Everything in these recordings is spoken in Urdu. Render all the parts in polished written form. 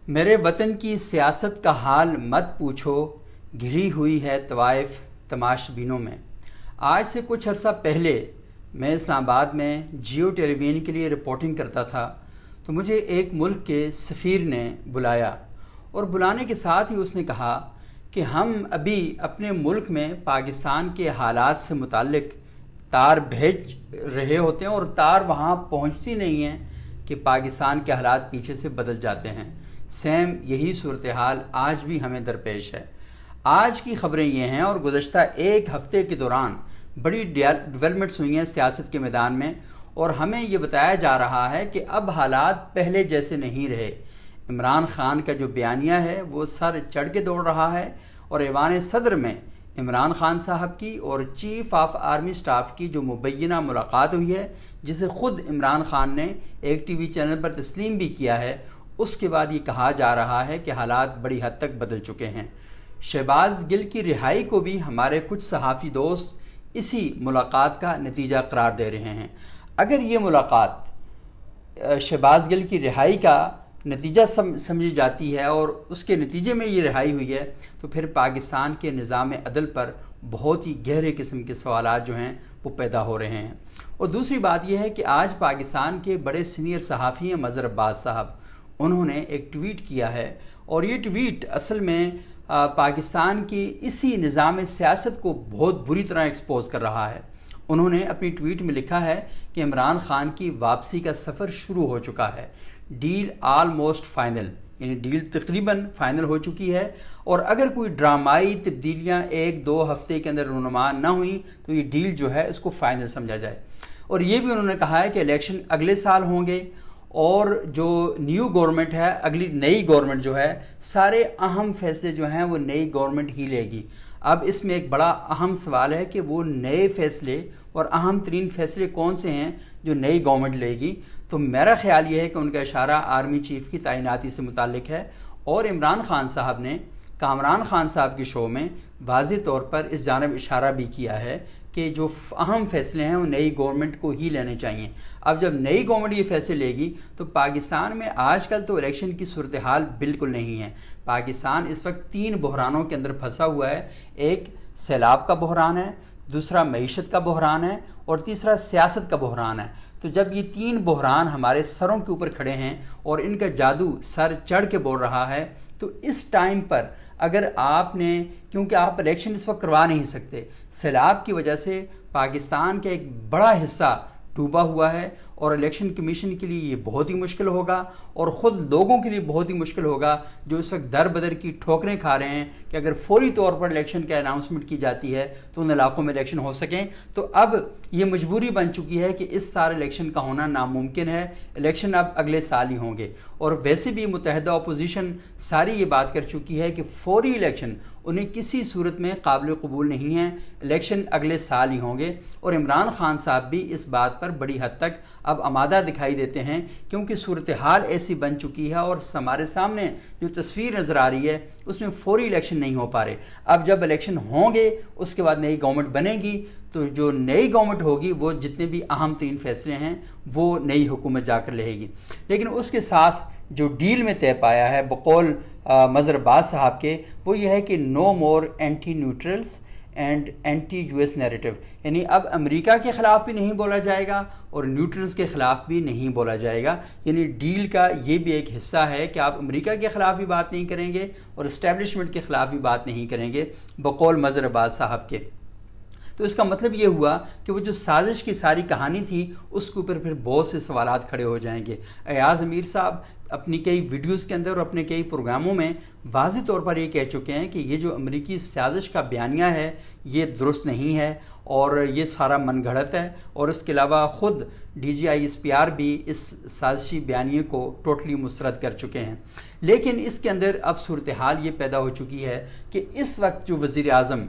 میرے وطن کی سیاست کا حال مت پوچھو، گھری ہوئی ہے طوائف تماش بینوں میں۔ آج سے کچھ عرصہ پہلے میں اسلام آباد میں جیو ٹیلی ویژن کے لیے رپورٹنگ کرتا تھا، تو مجھے ایک ملک کے سفیر نے بلایا اور بلانے کے ساتھ ہی اس نے کہا کہ ہم ابھی اپنے ملک میں پاکستان کے حالات سے متعلق تار بھیج رہے ہوتے ہیں اور تار وہاں پہنچتی نہیں ہیں کہ پاکستان کے حالات پیچھے سے بدل جاتے ہیں۔ سیم یہی صورتحال آج بھی ہمیں درپیش ہے۔ آج کی خبریں یہ ہیں اور گزشتہ ایک ہفتے کے دوران بڑی ڈیولپمنٹس ہوئی ہیں سیاست کے میدان میں، اور ہمیں یہ بتایا جا رہا ہے کہ اب حالات پہلے جیسے نہیں رہے۔ عمران خان کا جو بیانیہ ہے وہ سر چڑھ کے دوڑ رہا ہے، اور ایوان صدر میں عمران خان صاحب کی اور چیف آف آرمی سٹاف کی جو مبینہ ملاقات ہوئی ہے، جسے خود عمران خان نے ایک ٹی وی چینل پر تسلیم بھی کیا ہے، اس کے بعد یہ کہا جا رہا ہے کہ حالات بڑی حد تک بدل چکے ہیں۔ شہباز گل کی رہائی کو بھی ہمارے کچھ صحافی دوست اسی ملاقات کا نتیجہ قرار دے رہے ہیں۔ اگر یہ ملاقات شہباز گل کی رہائی کا نتیجہ سمجھی جاتی ہے اور اس کے نتیجے میں یہ رہائی ہوئی ہے، تو پھر پاکستان کے نظام عدل پر بہت ہی گہرے قسم کے سوالات جو ہیں وہ پیدا ہو رہے ہیں۔ اور دوسری بات یہ ہے کہ آج پاکستان کے بڑے سینئر صحافی ہیں مظہر عباس صاحب، انہوں نے ایک ٹویٹ کیا ہے، اور یہ ٹویٹ اصل میں پاکستان کی اسی نظام سیاست کو بہت بری طرح ایکسپوز کر رہا ہے۔ انہوں نے اپنی ٹویٹ میں لکھا ہے کہ عمران خان کی واپسی کا سفر شروع ہو چکا ہے، ڈیل آلموسٹ فائنل، یعنی ڈیل تقریباً فائنل ہو چکی ہے، اور اگر کوئی ڈرامائی تبدیلیاں ایک دو ہفتے کے اندر رونما نہ ہوئیں تو یہ ڈیل جو ہے اس کو فائنل سمجھا جائے۔ اور یہ بھی انہوں نے کہا ہے کہ الیکشن اگلے سال ہوں گے، اور جو نیو گورنمنٹ ہے، اگلی نئی گورنمنٹ جو ہے، سارے اہم فیصلے جو ہیں وہ نئی گورنمنٹ ہی لے گی۔ اب اس میں ایک بڑا اہم سوال ہے کہ وہ نئے فیصلے اور اہم ترین فیصلے کون سے ہیں جو نئی گورنمنٹ لے گی۔ تو میرا خیال یہ ہے کہ ان کا اشارہ آرمی چیف کی تعیناتی سے متعلق ہے، اور عمران خان صاحب نے کامران خان صاحب کے شو میں واضح طور پر اس جانب اشارہ بھی کیا ہے کہ جو اہم فیصلے ہیں وہ نئی گورنمنٹ کو ہی لینے چاہیے۔ اب جب نئی گورنمنٹ یہ فیصلے لے گی تو پاکستان میں آج کل تو الیکشن کی صورتحال بالکل نہیں ہے۔ پاکستان اس وقت تین بحرانوں کے اندر پھنسا ہوا ہے، ایک سیلاب کا بحران ہے، دوسرا معیشت کا بحران ہے، اور تیسرا سیاست کا بحران ہے۔ تو جب یہ تین بحران ہمارے سروں کے اوپر کھڑے ہیں اور ان کا جادو سر چڑھ کے بول رہا ہے، تو اس ٹائم پر اگر آپ نے، کیونکہ آپ الیکشن اس وقت کروا نہیں سکتے، سیلاب کی وجہ سے پاکستان کا ایک بڑا حصہ ڈوبا ہوا ہے، اور الیکشن کمیشن کے لیے یہ بہت ہی مشکل ہوگا، اور خود لوگوں کے لیے بہت ہی مشکل ہوگا جو اس وقت در بدر کی ٹھوکریں کھا رہے ہیں کہ اگر فوری طور پر الیکشن کا اناؤنسمنٹ کی جاتی ہے تو ان علاقوں میں الیکشن ہو سکیں۔ تو اب یہ مجبوری بن چکی ہے کہ اس سال الیکشن کا ہونا ناممکن ہے، الیکشن اب اگلے سال ہی ہوں گے۔ اور ویسے بھی متحدہ اپوزیشن ساری یہ بات کر چکی ہے کہ فوری الیکشن انہیں کسی صورت میں قابل قبول نہیں ہے، الیکشن اگلے سال ہی ہوں گے۔ اور عمران خان صاحب بھی اس بات پر بڑی حد تک اب آمادہ دکھائی دیتے ہیں، کیونکہ صورتحال ایسی بن چکی ہے اور ہمارے سامنے جو تصویر نظر آ رہی ہے اس میں فوری الیکشن نہیں ہو پا رہے۔ اب جب الیکشن ہوں گے اس کے بعد نئی گورنمنٹ بنے گی، تو جو نئی گورنمنٹ ہوگی وہ جتنے بھی اہم ترین فیصلے ہیں وہ نئی حکومت جا کر لے گی۔ لیکن اس کے ساتھ جو ڈیل میں طے پایا ہے بقول مظہر عباس صاحب کے، وہ یہ ہے کہ no more anti neutrals and anti U S narrative, یعنی اب امریکہ کے خلاف بھی نہیں بولا جائے گا اور نیوٹرلز کے خلاف بھی نہیں بولا جائے گا۔ یعنی ڈیل کا یہ بھی ایک حصہ ہے کہ آپ امریکہ کے خلاف بھی بات نہیں کریں گے اور اسٹیبلشمنٹ کے خلاف بھی بات نہیں کریں گے بقول مظہر عباس صاحب کے۔ تو اس کا مطلب یہ ہوا کہ وہ جو سازش کی ساری کہانی تھی اس کے اوپر پھر بہت سے سوالات کھڑے ہو جائیں گے۔ ایاز امیر صاحب اپنی کئی ویڈیوز کے اندر اور اپنے کئی پروگراموں میں واضح طور پر یہ کہہ چکے ہیں کہ یہ جو امریکی سازش کا بیانیہ ہے یہ درست نہیں ہے اور یہ سارا من گھڑت ہے، اور اس کے علاوہ خود D G I S P R بھی اس سازشی بیانیے کو ٹوٹلی مسترد کر چکے ہیں۔ لیکن اس کے اندر اب صورتحال یہ پیدا ہو چکی ہے کہ اس وقت جو وزیر اعظم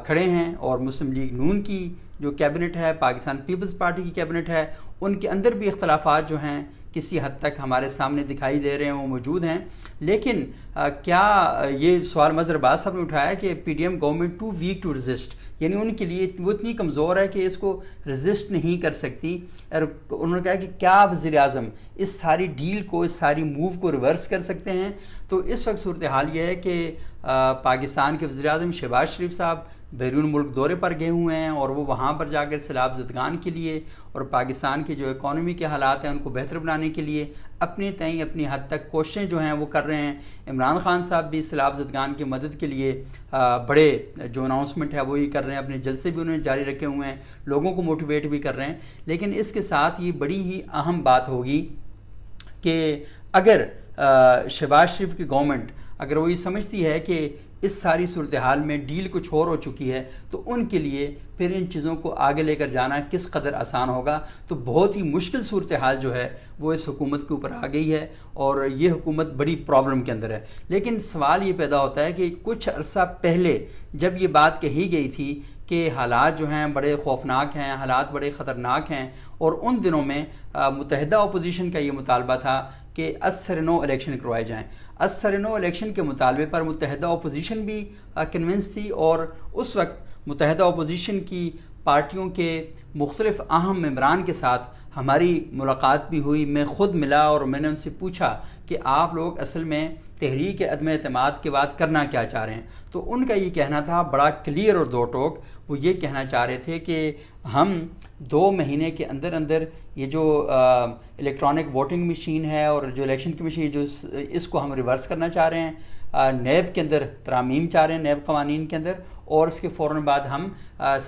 کھڑے ہیں اور مسلم لیگ نون کی جو کیبنٹ ہے، پاکستان پیپلز پارٹی کی کیبنٹ ہے، ان کے اندر بھی اختلافات جو ہیں کسی حد تک ہمارے سامنے دکھائی دے رہے ہیں، وہ موجود ہیں، لیکن کیا یہ سوال مظہر عباس صاحب نے اٹھایا کہ P D M government too weak to resist, یعنی ان کے لیے وہ اتنی کمزور ہے کہ اس کو ریزسٹ نہیں کر سکتی، اور انہوں نے کہا کہ کیا وزیر اعظم اس ساری ڈیل کو، اس ساری موو کو ریورس کر سکتے ہیں؟ تو اس وقت صورتحال یہ ہے کہ پاکستان کے وزیر اعظم شہباز شریف صاحب بیرون ملک دورے پر گئے ہوئے ہیں، اور وہ وہاں پر جا کر سیلاب زدگان کے لیے اور پاکستان کے جو اکانومی کے حالات ہیں ان کو بہتر بنانے کے لیے اپنے تئیں اپنی حد تک کوششیں جو ہیں وہ کر رہے ہیں۔ عمران خان صاحب بھی سیلاب زدگان کی مدد کے لیے بڑے جو اناؤنسمنٹ ہے وہی کر رہے ہیں، اپنے جلسے بھی انہوں نے جاری رکھے ہوئے ہیں، لوگوں کو موٹیویٹ بھی کر رہے ہیں۔ لیکن اس کے ساتھ یہ بڑی ہی اہم بات ہوگی کہ اگر شہباز شریف کی گورنمنٹ اگر وہ یہ سمجھتی ہے کہ اس ساری صورتحال میں ڈیل کچھ اور ہو چکی ہے تو ان کے لیے پھر ان چیزوں کو آگے لے کر جانا کس قدر آسان ہوگا، تو بہت ہی مشکل صورتحال جو ہے وہ اس حکومت کے اوپر آ گئی ہے، اور یہ حکومت بڑی پرابلم کے اندر ہے۔ لیکن سوال یہ پیدا ہوتا ہے کہ کچھ عرصہ پہلے جب یہ بات کہی گئی تھی کہ حالات جو ہیں بڑے خوفناک ہیں، حالات بڑے خطرناک ہیں، اور ان دنوں میں متحدہ اپوزیشن کا یہ مطالبہ تھا کہ از-سر-نو الیکشن کروائے جائیں۔ از-سر-نو الیکشن کے مطالبے پر متحدہ اپوزیشن بھی کنونس تھی، اور اس وقت متحدہ اپوزیشن کی پارٹیوں کے مختلف اہم ممبران کے ساتھ ہماری ملاقات بھی ہوئی، میں خود ملا اور میں نے ان سے پوچھا کہ آپ لوگ اصل میں تحریک عدم اعتماد کے بعد کرنا کیا چاہ رہے ہیں؟ تو ان کا یہ کہنا تھا بڑا کلیئر اور دو ٹوک، وہ یہ کہنا چاہ رہے تھے کہ ہم 2 مہینے کے اندر اندر یہ جو الیکٹرانک ووٹنگ مشین ہے اور جو الیکشن کمیشن جو اس کو ہم ریورس کرنا چاہ رہے ہیں، نیب کے اندر ترامیم چاہ رہے ہیں، نیب قوانین کے اندر، اور اس کے فوراً بعد ہم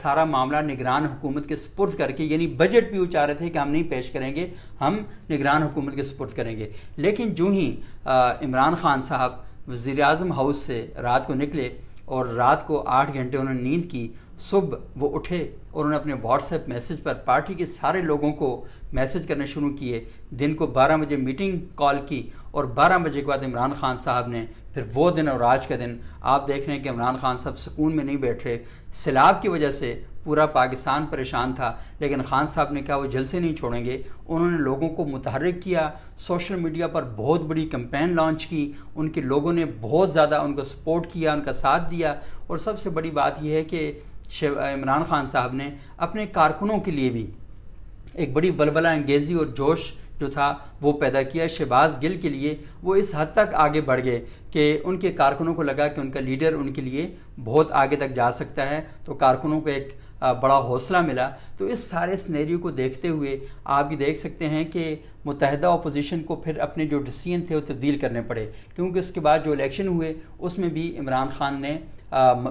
سارا معاملہ نگران حکومت کے سپرد کر کے، یعنی بجٹ بھی وہ چاہ رہے تھے کہ ہم نہیں پیش کریں گے، ہم نگران حکومت کے سپرد کریں گے۔ لیکن جو ہی عمران خان صاحب وزیر اعظم ہاؤس سے رات کو نکلے اور رات کو 8 گھنٹے انہوں نے نیند کی، صبح وہ اٹھے اور انہوں نے اپنے واٹس ایپ میسج پر پارٹی کے سارے لوگوں کو میسج کرنے شروع کیے، دن کو 12 بجے میٹنگ کال کی، اور 12 بجے کے بعد عمران خان صاحب نے پھر وہ دن اور آج کا دن آپ دیکھ رہے ہیں کہ عمران خان صاحب سکون میں نہیں بیٹھ رہے۔ سیلاب کی وجہ سے پورا پاکستان پریشان تھا، لیکن خان صاحب نے کہا وہ جلسے نہیں چھوڑیں گے۔ انہوں نے لوگوں کو متحرک کیا، سوشل میڈیا پر بہت بڑی کمپین لانچ کی، ان کے لوگوں نے بہت زیادہ ان کو سپورٹ کیا، ان کا ساتھ دیا، اور سب سے بڑی بات یہ ہے کہ عمران خان صاحب نے اپنے کارکنوں کے لیے بھی ایک بڑی ولولہ انگیزی اور جوش جو تھا وہ پیدا کیا۔ شہباز گل کے لیے وہ اس حد تک آگے بڑھ گئے کہ ان کے کارکنوں کو لگا کہ ان کا لیڈر ان کے لیے بہت آگے تک جا سکتا ہے، تو کارکنوں کو ایک بڑا حوصلہ ملا۔ تو اس سارے سنیریو کو دیکھتے ہوئے آپ یہ دیکھ سکتے ہیں کہ متحدہ اپوزیشن کو پھر اپنے جو ڈیسیژن تھے وہ تبدیل کرنے پڑے، کیونکہ اس کے بعد جو الیکشن ہوئے اس میں بھی عمران خان نے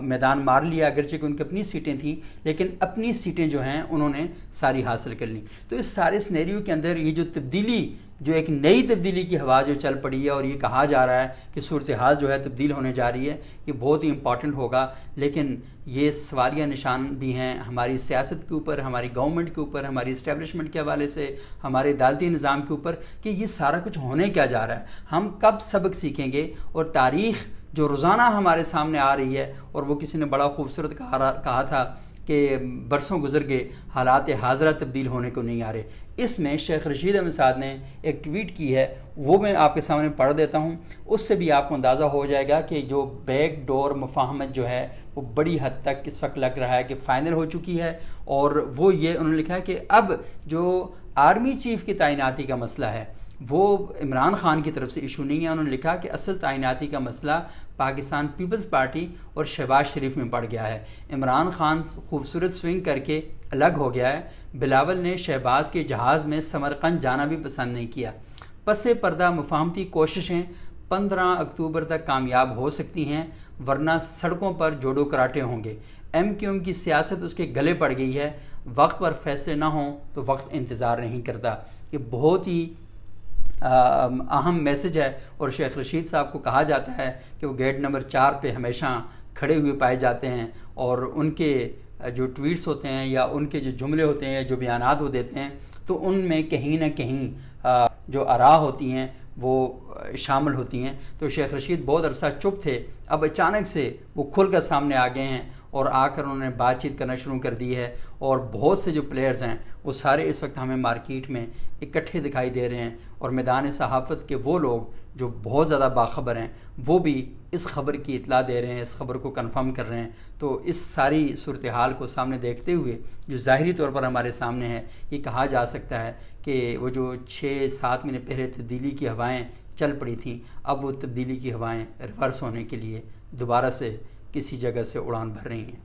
میدان مار لیا، اگرچہ کہ ان کی اپنی سیٹیں تھیں، لیکن اپنی سیٹیں جو ہیں انہوں نے ساری حاصل کر لیں۔ تو اس سارے سنیریو کے اندر یہ جو تبدیلی، جو ایک نئی تبدیلی کی ہوا جو چل پڑی ہے، اور یہ کہا جا رہا ہے کہ صورتحال جو ہے تبدیل ہونے جا رہی ہے، یہ بہت ہی امپورٹنٹ ہوگا۔ لیکن یہ سوالیہ نشان بھی ہیں ہماری سیاست کے اوپر، ہماری گورنمنٹ کے اوپر، ہماری اسٹیبلشمنٹ کے حوالے سے، ہمارے عدالتی نظام کے اوپر، کہ یہ سارا کچھ ہونے کیا جا رہا ہے، ہم کب سبق سیکھیں گے؟ اور تاریخ جو روزانہ ہمارے سامنے آ رہی ہے، اور وہ کسی نے بڑا خوبصورت کہا تھا کہ برسوں گزر گئے، حالات حاضرہ تبدیل ہونے کو نہیں آ رہے۔ اس میں شیخ رشید احمد صاحب نے ایک ٹویٹ کی ہے، وہ میں آپ کے سامنے پڑھ دیتا ہوں، اس سے بھی آپ کو اندازہ ہو جائے گا کہ جو بیک ڈور مفاہمت جو ہے وہ بڑی حد تک اس وقت لگ رہا ہے کہ فائنل ہو چکی ہے۔ اور وہ یہ انہوں نے لکھا ہے کہ اب جو آرمی چیف کی تعیناتی کا مسئلہ ہے وہ عمران خان کی طرف سے ایشو نہیں ہے۔ انہوں نے لکھا کہ اصل تعیناتی کا مسئلہ پاکستان پیپلز پارٹی اور شہباز شریف میں پڑ گیا ہے۔ عمران خان خوبصورت سوئنگ کر کے الگ ہو گیا ہے، بلاول نے شہباز کے جہاز میں سمرقند جانا بھی پسند نہیں کیا۔ پس پردہ مفاہمتی کوششیں 15 اکتوبر تک کامیاب ہو سکتی ہیں، ورنہ سڑکوں پر جوڑو کراٹے ہوں گے۔ ایم کیو ایم کی سیاست اس کے گلے پڑ گئی ہے، وقت پر فیصلے نہ ہوں تو وقت انتظار نہیں کرتا۔ یہ بہت ہی اہم میسج ہے، اور شیخ رشید صاحب کو کہا جاتا ہے کہ وہ گیٹ نمبر 4 پہ ہمیشہ کھڑے ہوئے پائے جاتے ہیں، اور ان کے جو ٹویٹس ہوتے ہیں یا ان کے جو جملے ہوتے ہیں، جو بیانات وہ دیتے ہیں، تو ان میں کہیں نہ کہیں جو آراء ہوتی ہیں وہ شامل ہوتی ہیں۔ تو شیخ رشید بہت عرصہ چپ تھے، اب اچانک سے وہ کھل کر سامنے آ گئے ہیں، اور آ کر انہوں نے بات چیت کرنا شروع کر دی ہے، اور بہت سے جو پلیئرز ہیں وہ سارے اس وقت ہمیں مارکیٹ میں اکٹھے دکھائی دے رہے ہیں، اور میدان صحافت کے وہ لوگ جو بہت زیادہ باخبر ہیں وہ بھی اس خبر کی اطلاع دے رہے ہیں، اس خبر کو کنفرم کر رہے ہیں۔ تو اس ساری صورتحال کو سامنے دیکھتے ہوئے جو ظاہری طور پر ہمارے سامنے ہے، یہ کہا جا سکتا ہے کہ وہ جو 6-7 مہینے پہلے تبدیلی کی ہوائیں چل پڑی تھیں، اب وہ تبدیلی کی ہوائیں ریورس ہونے کے لیے دوبارہ سے کسی جگہ سے اڑان بھر رہی ہیں۔